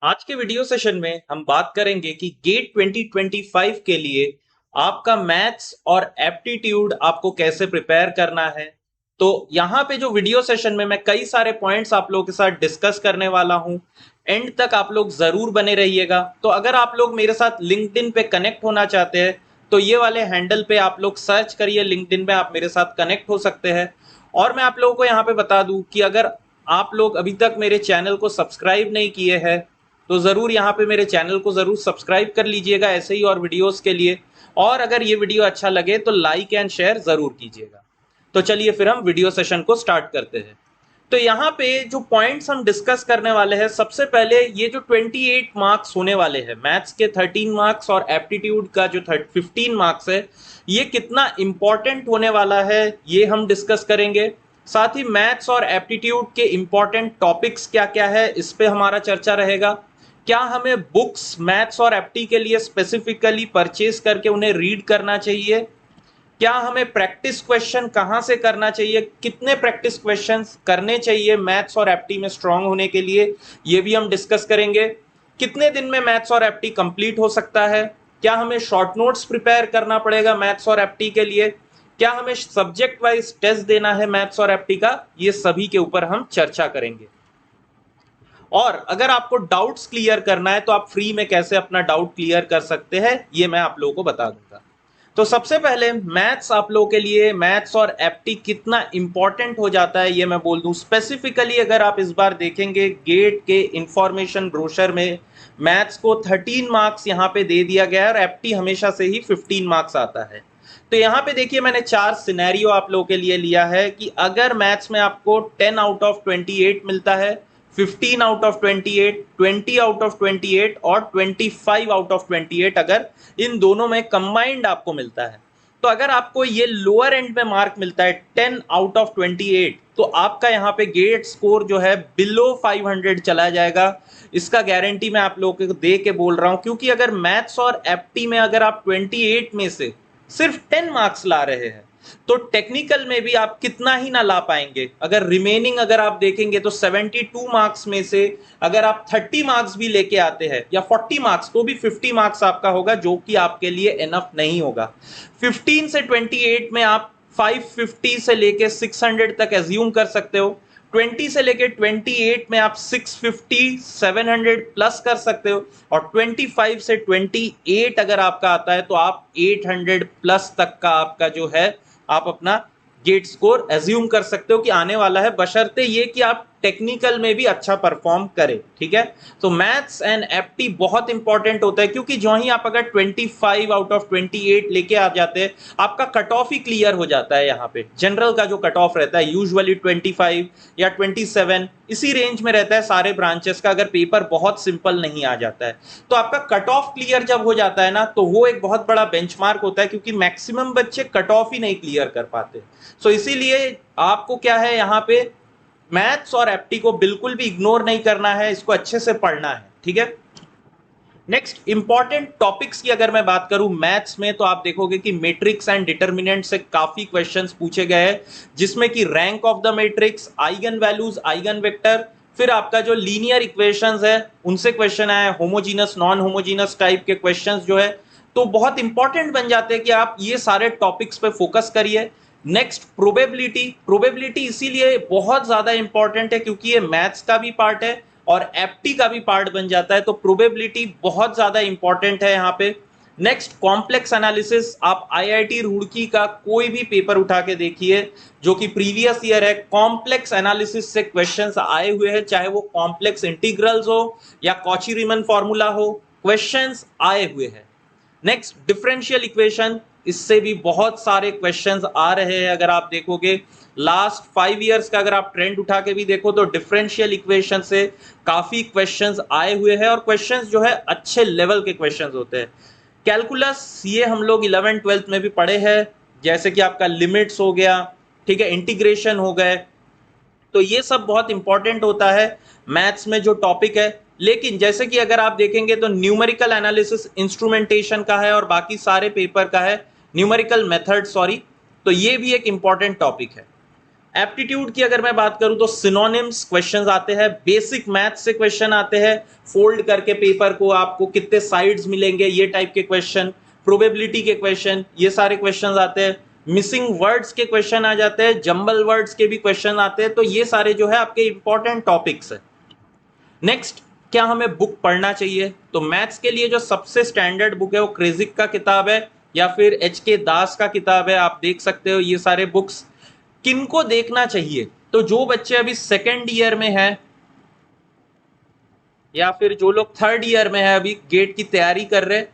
आज के video session में हम बात करेंगे कि गेट 2025 के लिए आपका मैथ्स और एप्टीट्यूड आपको कैसे प्रिपेयर करना है। तो यहाँ पे जो वीडियो सेशन में मैं कई सारे पॉइंट्स आप लोगों के साथ डिस्कस करने वाला हूँ। एंड तक आप लोग जरूर बने रहिएगा। तो अगर आप लोग मेरे साथ लिंक्डइन पे कनेक्ट होना चाहते हैं तो ये वाले हैंडल पे आप लोग सर्च करिए, लिंक्डइन पे आप मेरे साथ कनेक्ट हो सकते हैं। और मैं आप लोगों को यहाँ पे बता दूं कि अगर आप लोग अभी तक मेरे चैनल को सब्सक्राइब नहीं किए हैं तो ज़रूर यहाँ पे मेरे चैनल को ज़रूर सब्सक्राइब कर लीजिएगा ऐसे ही और वीडियोस के लिए। और अगर ये वीडियो अच्छा लगे तो लाइक एंड शेयर ज़रूर कीजिएगा। तो चलिए फिर हम वीडियो सेशन को स्टार्ट करते हैं। तो यहाँ पे जो पॉइंट्स हम डिस्कस करने वाले हैं, सबसे पहले ये जो 28 मार्क्स होने वाले हैं, मैथ्स के 13 मार्क्स और एप्टीट्यूड का जो 15 मार्क्स है, ये कितना इंपॉर्टेंट होने वाला है ये हम डिस्कस करेंगे। साथ ही मैथ्स और एप्टीट्यूड के इंपॉर्टेंट टॉपिक्स क्या क्या है इस पे हमारा चर्चा रहेगा। क्या हमें बुक्स मैथ्स और एप्टी के लिए स्पेसिफिकली परचेज करके उन्हें रीड करना चाहिए? क्या हमें प्रैक्टिस क्वेश्चन कहां से करना चाहिए? कितने प्रैक्टिस क्वेश्चंस करने चाहिए मैथ्स और एप्टी में स्ट्रांग होने के लिए? ये भी हम डिस्कस करेंगे। कितने दिन में मैथ्स और एप्टी कंप्लीट हो सकता है? क्या हमें शॉर्ट नोट्स प्रिपेयर करना पड़ेगा मैथ्स और एप्टी के लिए? क्या हमें सब्जेक्ट वाइज टेस्ट देना है मैथ्स और एप्टी का? ये सभी के ऊपर हम चर्चा करेंगे। और अगर आपको डाउट्स क्लियर करना है तो आप फ्री में कैसे अपना डाउट क्लियर कर सकते हैं ये मैं आप लोगों को बता दूंगा। तो सबसे पहले मैथ्स आप लोगों के लिए, मैथ्स और एप्टी कितना इंपॉर्टेंट हो जाता है ये मैं बोल दूं। स्पेसिफिकली अगर आप इस बार देखेंगे गेट के इंफॉर्मेशन ब्रोशर में मैथ्स को 13 मार्क्स यहाँ पे दे दिया गया है और एप्टी हमेशा से ही 15 मार्क्स आता है। तो यहाँ पे देखिए मैंने 4 सिनेरियो आप लोगों के लिए लिया है कि अगर मैथ्स में आपको 10 आउट ऑफ 28 मिलता है, 15 आउट ऑफ 28, 20 आउट ऑफ 28 और 25 आउट ऑफ 28 अगर इन दोनों में कंबाइंड आपको मिलता है, तो अगर आपको ये लोअर एंड में मार्क मिलता है 10 आउट ऑफ 28, तो आपका यहाँ पे गेट स्कोर जो है बिलो 500 चला जाएगा। इसका गारंटी मैं आप लोगों को दे के बोल रहा हूं, क्योंकि अगर मैथ्स और एप्टी में अगर आप 28 में से सिर्फ 10 मार्क्स ला रहे हैं तो टेक्निकल में भी आप कितना ही ना ला पाएंगे। अगर रिमेनिंग अगर आप देखेंगे तो 72 मार्क्स में से अगर आप 30 मार्क्स भी लेके आते हैं या 40 मार्क्स, तो भी 50 मार्क्स आपका होगा, जो कि आपके लिए एनफ नहीं होगा। 15 से 28 में आप 550 से लेके 600 तक एज्यूम कर सकते हो। 20 से लेके 28 में आप 650 700 प्लस कर सकते हो। और 25 से 28 अगर आपका आता है तो आप 800 प्लस तक का आपका जो है आप अपना गेट स्कोर एज्यूम कर सकते हो कि आने वाला है, बशर्ते ये कि आप टेक्निकल में भी अच्छा परफॉर्म करें। ठीक है, तो मैथ्स एंड एप्टी बहुत इंपॉर्टेंट होता है, क्योंकि जो ही आप अगर 25 आउट ऑफ 28 लेके आ जाते हैं आपका कट ऑफ ही क्लियर हो जाता है। यहाँ पे जनरल का जो कट ऑफ रहता है यूजुअली 25 या 27 इसी रेंज में रहता है सारे ब्रांचेस का, अगर पेपर बहुत सिंपल नहीं आ जाता है। तो आपका कट ऑफ क्लियर जब हो जाता है ना, तो वो एक बहुत बड़ा बेंचमार्क होता है, क्योंकि मैक्सिमम बच्चे कट ऑफ ही नहीं क्लियर कर पाते। सो इसीलिए आपको क्या है, यहाँ पे मैथ्स और एप्टी को बिल्कुल भी इग्नोर नहीं करना है, इसको अच्छे से पढ़ना है। ठीक है, नेक्स्ट इंपॉर्टेंट टॉपिक्स की अगर मैं बात करूं मैथ्स में, तो आप देखोगे कि मैट्रिक्स एंड डिटरमिनेंट से काफी क्वेश्चंस पूछे गए हैं, जिसमें कि rank of the matrix, eigen values, eigen vector, फिर आपका जो लीनियर इक्वेशंस है उनसे क्वेश्चन आए, होमोजीनस नॉन होमोजीनस टाइप के क्वेश्चंस जो है तो बहुत इंपॉर्टेंट बन जाते हैं कि आप ये सारे टॉपिक्स पे फोकस करिए। नेक्स्ट प्रोबेबिलिटी, प्रोबेबिलिटी इसीलिए बहुत ज्यादा इंपॉर्टेंट है क्योंकि ये मैथ्स का भी पार्ट है और एप्टी का भी पार्ट बन जाता है, तो प्रोबेबिलिटी बहुत ज्यादा इंपॉर्टेंट है यहाँ पे। नेक्स्ट कॉम्प्लेक्स एनालिसिस, आप आईआईटी रुड़की का कोई भी पेपर उठा के देखिए जो कि प्रीवियस ईयर है, कॉम्प्लेक्स एनालिसिस से क्वेश्चंस आए हुए हैं, चाहे वो कॉम्प्लेक्स इंटीग्रल्स हो या कॉची रीमन फॉर्मूला हो, क्वेश्चंस आए हुए हैं। नेक्स्ट डिफरेंशियल इक्वेशन, इससे भी बहुत सारे क्वेश्चंस आ रहे हैं। अगर आप देखोगे लास्ट 5 इयर्स का अगर आप ट्रेंड उठा के भी देखो तो डिफरेंशियल इक्वेशन से काफी क्वेश्चंस आए हुए हैं और क्वेश्चंस जो है अच्छे लेवल के क्वेश्चंस होते हैं। कैलकुलस, ये हम लोग 11th 12th में भी पढ़े हैं, जैसे कि आपका लिमिट्स हो गया, ठीक है, इंटीग्रेशन हो गए, तो ये सब बहुत इंपॉर्टेंट होता है मैथ्स में जो टॉपिक है। लेकिन जैसे कि अगर आप देखेंगे तो न्यूमेरिकल एनालिसिस इंस्ट्रूमेंटेशन का है और बाकी सारे पेपर का है न्यूमेरिकल मेथड, सॉरी, तो ये भी एक इंपॉर्टेंट टॉपिक है। एप्टीट्यूड की अगर मैं बात करूं तो सिनोनिम्स क्वेश्चंस आते हैं, बेसिक मैथ से क्वेश्चन आते हैं, फोल्ड करके पेपर को आपको कितने साइड्स मिलेंगे ये टाइप के क्वेश्चन, प्रोबेबिलिटी के क्वेश्चन, ये सारे क्वेश्चंस आते हैं, मिसिंग वर्ड्स के क्वेश्चन आ जाते हैं, जंबल वर्ड्स के भी क्वेश्चन आते हैं। तो ये सारे जो है आपके इंपॉर्टेंट टॉपिक्स है। नेक्स्ट, क्या हमें बुक पढ़ना चाहिए? तो मैथ्स के लिए जो सबसे स्टैंडर्ड बुक है वो क्रेजिक का किताब है या फिर HK दास का किताब है, आप देख सकते हो ये सारे बुक्स। किनको देखना चाहिए? तो जो बच्चे अभी सेकेंड ईयर में है या फिर जो लोग थर्ड ईयर में है, अभी गेट की तैयारी कर रहे,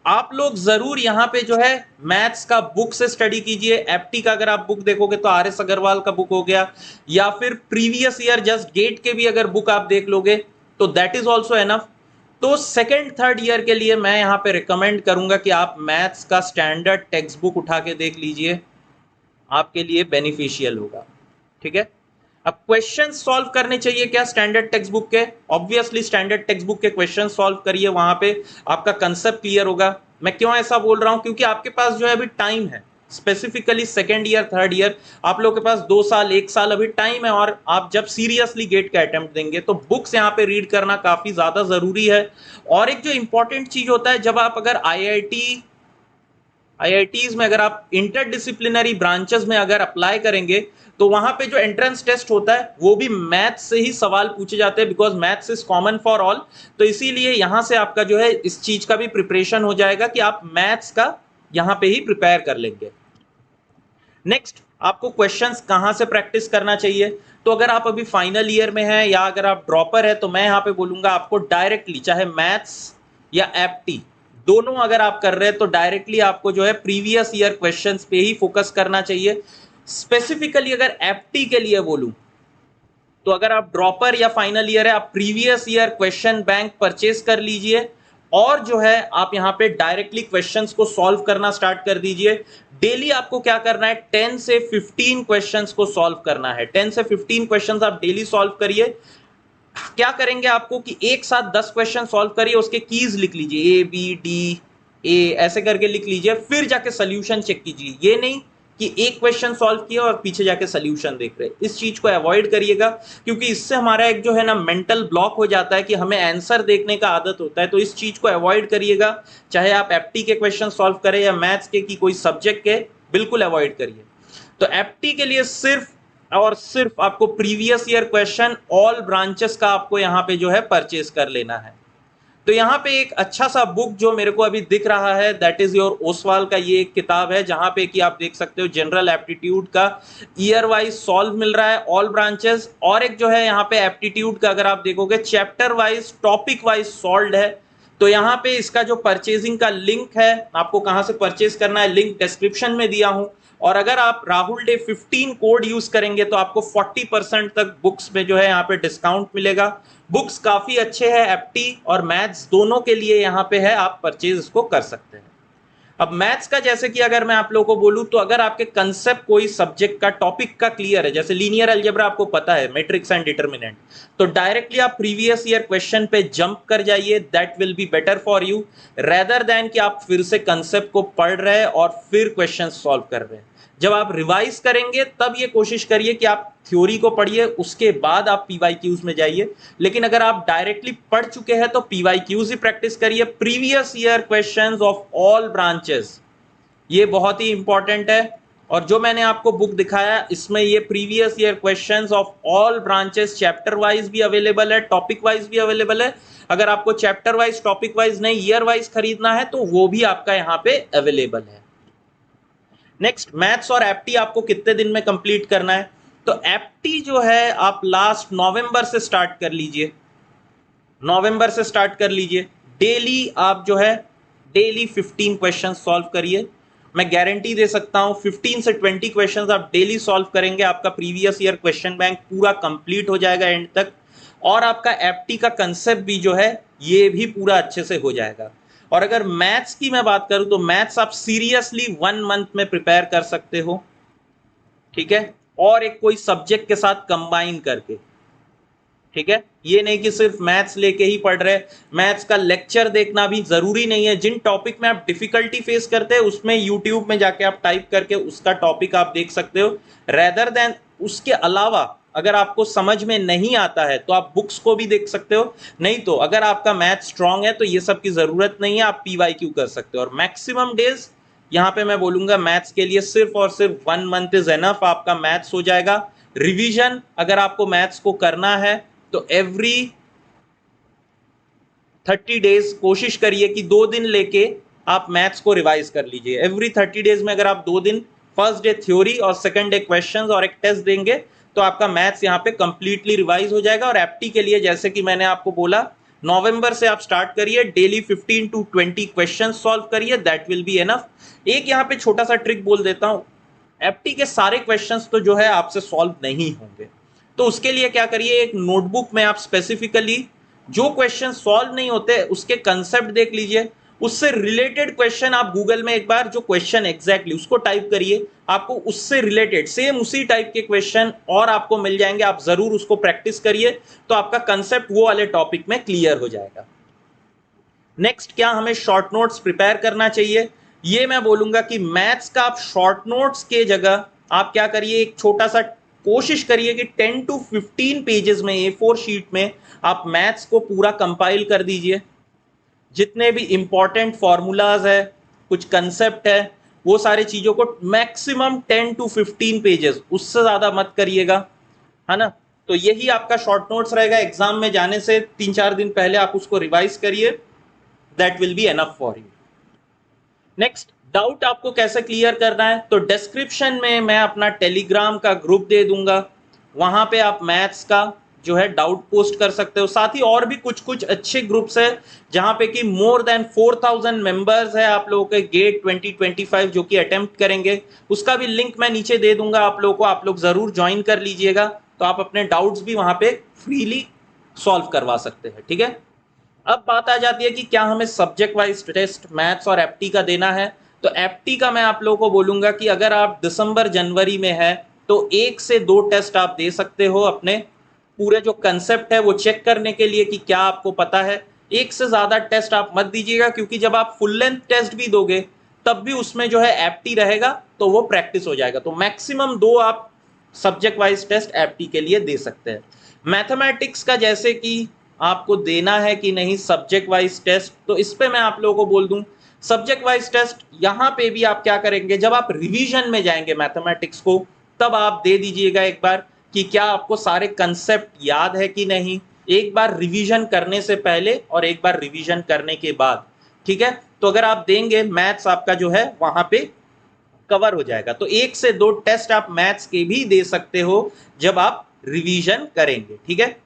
आप लोग जरूर यहाँ पे जो है मैथ्स का बुक से स्टडी कीजिए। एप्टी का अगर आप बुक देखोगे तो RS अग्रवाल का बुक हो गया, या फिर प्रीवियस ईयर जस्ट गेट के भी अगर बुक आप देख लोगे तो दैट इज ऑल्सो एनफ। तो सेकेंड थर्ड ईयर के लिए मैं यहाँ पे रिकमेंड करूंगा कि आप मैथ्स का स्टैंडर्ड टेक्स्ट बुक उठा के देख लीजिए, आपके लिए बेनिफिशियल होगा। ठीक है, अब क्वेश्चन सॉल्व करने चाहिए क्या स्टैंडर्ड टेक्स्ट बुक के? ऑब्वियसली स्टैंडर्ड टेक्स्ट बुक के क्वेश्चन सॉल्व करिए, वहां पे आपका कंसेप्ट क्लियर होगा। मैं क्यों ऐसा बोल रहा हूं? क्योंकि आपके पास जो है अभी टाइम है, specifically second year third year, आप लोग के पास 2 साल 1 साल अभी टाइम है, और आप जब सीरियसली गेट का अटेम्प्ट देंगे तो बुक्स यहाँ पे रीड करना काफी ज्यादा जरूरी है। और एक जो इंपॉर्टेंट चीज होता है, जब आप अगर IITs में अगर आप इंटरडिसिप्लिनरी ब्रांचेस में अगर अप्लाई करेंगे तो वहां पे जो एंट्रेंस टेस्ट होता है वो भी मैथ्स से ही सवाल पूछे जाते हैं, because maths is common for all. तो इसीलिए यहां से आपका जो है इस चीज का भी प्रिपरेशन हो जाएगा कि आप मैथ्स का यहां पे ही प्रिपेयर कर लेंगे। नेक्स्ट, आपको क्वेश्चंस कहां से प्रैक्टिस करना चाहिए? तो अगर आप अभी फाइनल ईयर में हैं या अगर आप ड्रॉपर है तो मैं यहां पे बोलूंगा आपको डायरेक्टली, चाहे मैथ्स या एप्टी दोनों अगर आप कर रहे हैं तो डायरेक्टली आपको जो है प्रीवियस ईयर क्वेश्चंस पे ही फोकस करना चाहिए। स्पेसिफिकली अगर एप्टी के लिए बोलूं तो अगर आप ड्रॉपर या फाइनल ईयर है, आप previous year question bank purchase कर लीजिए और जो है आप यहां पे डायरेक्टली क्वेश्चंस को सॉल्व करना स्टार्ट कर दीजिए। डेली आपको क्या करना है? 10 से 15 क्वेश्चंस को सॉल्व करना है। 10 से 15 क्वेश्चंस आप डेली सॉल्व करिए। क्या करेंगे आपको कि एक साथ 10 क्वेश्चन सॉल्व करिए, उसके कीज लिख लीजिए, ABDA ऐसे करके लिख लीजिए, फिर जाके सोल्यूशन चेक कीजिए। ये नहीं कि एक क्वेश्चन सॉल्व किया और पीछे जाके सोल्यूशन देख रहे, इस चीज को अवॉइड करिएगा, क्योंकि इससे हमारा एक जो है ना मेंटल ब्लॉक हो जाता है कि हमें आंसर देखने का आदत होता है। तो इस चीज को अवॉइड करिएगा, चाहे आप एप्टी के क्वेश्चन सॉल्व करें या मैथ्स के, की कोई सब्जेक्ट के, बिल्कुल अवॉइड करिए। तो एप्टी के लिए सिर्फ और सिर्फ आपको previous year question all branches का आपको यहां पे जो है परचेज कर लेना है। तो यहाँ पे एक अच्छा सा बुक जो मेरे को अभी दिख रहा है, दैट इज योर ओसवाल का ये एक किताब है, जहां पे कि आप देख सकते हो जनरल एप्टीट्यूड का ईयर वाइज सॉल्व मिल रहा है, ऑल ब्रांचेस। और एक जो है यहाँ पे एप्टीट्यूड का अगर आप देखोगे chapter wise topic wise solve है। तो यहाँ पे इसका जो परचेजिंग का लिंक है, आपको कहां से परचेज करना है, लिंक डिस्क्रिप्शन में दिया हूं। और अगर आप राहुल डे 15 कोड यूज करेंगे तो आपको 40% तक बुक्स में जो है यहाँ पे डिस्काउंट मिलेगा। बुक्स काफी अच्छे हैं, एप्टी और मैथ्स दोनों के लिए यहाँ पे है, आप परचेज इसको कर सकते हैं। अब मैथ्स का जैसे कि अगर मैं आप लोगों को बोलूं तो अगर आपके कंसेप्ट कोई सब्जेक्ट का टॉपिक का क्लियर है, जैसे लीनियर अलजेब्रा आपको पता है, मैट्रिक्स एंड डिटरमिनेंट, तो डायरेक्टली आप प्रीवियस ईयर क्वेश्चन पे जंप कर जाइए, that will be better for you rather than कि आप फिर से कंसेप्ट को पढ़ रहे हैं और फिर क्वेश्चन सॉल्व कर रहे हैं। जब आप रिवाइज करेंगे तब ये कोशिश करिए कि आप थ्योरी को पढ़िए, उसके बाद आप PYQs में जाइए। लेकिन अगर आप डायरेक्टली पढ़ चुके हैं तो PYQs ही प्रैक्टिस करिए, previous year questions of all branches, ये बहुत ही इंपॉर्टेंट है। और जो मैंने आपको बुक दिखाया इसमें ये previous year questions of all branches chapter wise भी अवेलेबल है, टॉपिक वाइज भी अवेलेबल है। अगर आपको चैप्टर वाइज टॉपिक वाइज नहीं ईयर वाइज खरीदना है तो वो भी आपका यहाँ पे अवेलेबल है। नेक्स्ट, मैथ्स और एप्टी आपको कितने दिन में कंप्लीट करना है? तो एप्टी जो है आप लास्ट नवंबर से स्टार्ट कर लीजिए, नवंबर से स्टार्ट कर लीजिए। डेली आप जो है डेली 15 क्वेश्चन सॉल्व करिए। मैं गारंटी दे सकता हूं 15 से 20 क्वेश्चंस आप डेली सॉल्व करेंगे, आपका प्रीवियस ईयर क्वेश्चन बैंक पूरा कंप्लीट हो जाएगा एंड तक, और आपका एप्टी का कंसेप्ट भी जो है ये भी पूरा अच्छे से हो जाएगा। और अगर मैथ्स की मैं बात करूं तो मैथ्स आप सीरियसली 1 मंथ में प्रिपेयर कर सकते हो, ठीक है, और एक कोई सब्जेक्ट के साथ कंबाइन करके, ठीक है। ये नहीं कि सिर्फ मैथ्स लेके ही पढ़ रहे, मैथ्स का लेक्चर देखना भी जरूरी नहीं है। जिन टॉपिक में आप डिफिकल्टी फेस करते हैं उसमें यूट्यूब में जाके आप टाइप करके उसका टॉपिक आप देख सकते हो, रेदर देन उसके अलावा अगर आपको समझ में नहीं आता है तो आप बुक्स को भी देख सकते हो, नहीं तो अगर आपका मैथ स्ट्रांग है तो ये सब की जरूरत नहीं है, आप PYQ कर सकते हो। और मैक्सिमम डेज यहाँ पे मैं बोलूंगा मैथ्स के लिए सिर्फ और सिर्फ 1 मंथ इज एनफ, आपका मैथ्स हो जाएगा। रिवीजन अगर आपको मैथ्स को करना है तो एवरी 30 डेज कोशिश करिए कि 2 दिन लेके आप मैथ्स को रिवाइज कर लीजिए। एवरी 30 डेज में अगर आप 2 दिन, फर्स्ट डे थ्योरी और सेकंड डे क्वेश्चंस और एक टेस्ट देंगे तो आपका मैथ्स यहाँ पे कंप्लीटली रिवाइज हो जाएगा। और एप्टी के लिए जैसे कि मैंने आपको बोला, नवंबर से आप स्टार्ट करिए, डेली 15 to 20 क्वेश्चन सॉल्व करिए, दैट विल बी एनफ। एक यहाँ पे छोटा सा ट्रिक बोल देता हूँ, एप्टी के सारे क्वेश्चंस तो जो है आपसे सॉल्व नहीं होंगे, तो उसके लिए क्या करिए, एक नोटबुक में आप स्पेसिफिकली जो क्वेश्चन सॉल्व नहीं होते उसके कंसेप्ट देख लीजिए, उससे रिलेटेड क्वेश्चन आप गूगल में एक बार जो क्वेश्चन एग्जैक्टली उसको टाइप करिए, आपको उससे रिलेटेड सेम उसी टाइप के क्वेश्चन और आपको मिल जाएंगे। आप जरूर उसको प्रैक्टिस करिए तो आपका कंसेप्ट वो वाले टॉपिक में क्लियर हो जाएगा। नेक्स्ट, क्या हमें शॉर्ट नोट्स प्रिपेयर करना चाहिए? ये मैं बोलूंगा कि मैथ्स का आप शॉर्ट नोट्स के जगह आप क्या करिए, एक छोटा सा कोशिश करिए कि 10 to 15 पेजेस में A4 शीट में आप मैथ्स को पूरा कंपाइल कर दीजिए। जितने भी इंपॉर्टेंट फॉर्मूलाज है, कुछ कंसेप्ट है, वो सारे चीजों को मैक्सिमम 10 to 15 पेजेस, उससे ज्यादा मत करिएगा, है ना। तो यही आपका शॉर्ट नोट्स रहेगा। एग्जाम में जाने से 3-4 दिन पहले आप उसको रिवाइज करिए, that will be enough for you. Next, doubt आपको कैसे क्लियर करना है, तो डिस्क्रिप्शन में मैं अपना टेलीग्राम का ग्रुप दे दूंगा, वहां पे आप मैथ्स का जो है डाउट पोस्ट कर सकते हो। साथ ही और भी कुछ कुछ अच्छे ग्रुप्स है जहां पे कि मोर देन 4000 मेंबर्स है आप लोगों के गेट 2025 जो कि अटेम्प्ट करेंगे, उसका भी लिंक मैं नीचे दे दूंगा आप लोगों को, आप लोग जरूर ज्वाइन कर लीजिएगा, तो आप अपने डाउट्स भी वहां पे फ्रीली सॉल्व करवा सकते हैं, ठीक है। अब बात आ जाती है कि क्या हमें सब्जेक्ट वाइज टेस्ट मैथ्स और एप्टी का देना है। तो एप्टी का मैं आप लोगों को बोलूंगा कि अगर आप दिसंबर जनवरी में है तो 1 से 2 टेस्ट आप दे सकते हो, अपने पूरे जो कंसेप्ट है वो चेक करने के लिए कि क्या आपको पता है। एक से ज्यादा टेस्ट आप मत दीजिएगा, क्योंकि जब आप फुल लेंथ टेस्ट भी दोगे तब भी उसमें जो है एप्टी रहेगा, तो वो प्रैक्टिस हो जाएगा। तो मैक्सिमम 2 आप सब्जेक्ट वाइज टेस्ट एप्टी के लिए दे सकते हैं। मैथमेटिक्स का जैसे कि आपको देना है कि नहीं सब्जेक्ट वाइज टेस्ट, तो इस पे मैं आप लोगों को बोल दूं, सब्जेक्ट वाइज टेस्ट यहां पे भी आप क्या करेंगे, जब आप रिवीजन में जाएंगे मैथमेटिक्स को तब आप दे दीजिएगा एक बार कि क्या आपको सारे कंसेप्ट याद है कि नहीं, एक बार रिवीजन करने से पहले और एक बार रिवीजन करने के बाद, ठीक है। तो अगर आप देंगे मैथ्स आपका जो है वहां पे कवर हो जाएगा। तो 1 से 2 टेस्ट आप मैथ्स के भी दे सकते हो जब आप रिवीजन करेंगे, ठीक है।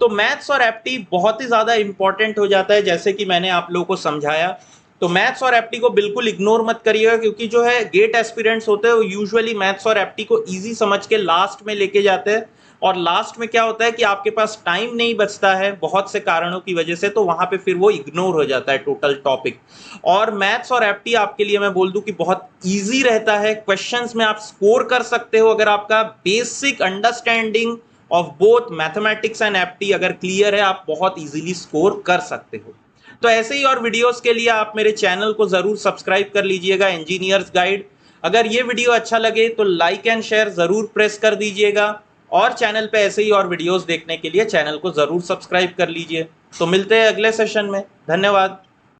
तो मैथ्स और एप्टी बहुत ही ज्यादा इंपॉर्टेंट हो जाता है, जैसे कि मैंने आप लोगों को समझाया। तो मैथ्स और एप्टी को बिल्कुल इग्नोर मत करिएगा, क्योंकि जो है गेट एस्पिरेंट्स होते हैं वो यूजुअली मैथ्स और एप्टी को इजी समझ के लास्ट में लेके जाते हैं, और लास्ट में क्या होता है कि आपके पास टाइम नहीं बचता है बहुत से कारणों की वजह से, तो वहां पे फिर वो इग्नोर हो जाता है टोटल टॉपिक। और मैथ्स और एप्टी आपके लिए मैं बोल दूं कि बहुत इजी रहता है, क्वेश्चंस में आप स्कोर कर सकते हो अगर आपका basic understanding of both mathematics and एप्टी अगर क्लियर है, आप बहुत इजीली स्कोर कर सकते हो। तो ऐसे ही और वीडियोस के लिए आप मेरे चैनल को जरूर सब्सक्राइब कर लीजिएगा, इंजीनियर्स गाइड। अगर ये वीडियो अच्छा लगे तो लाइक एंड शेयर जरूर प्रेस कर दीजिएगा, और चैनल पे ऐसे ही और वीडियोस देखने के लिए चैनल को जरूर सब्सक्राइब कर लीजिए। तो मिलते हैं अगले सेशन में, धन्यवाद।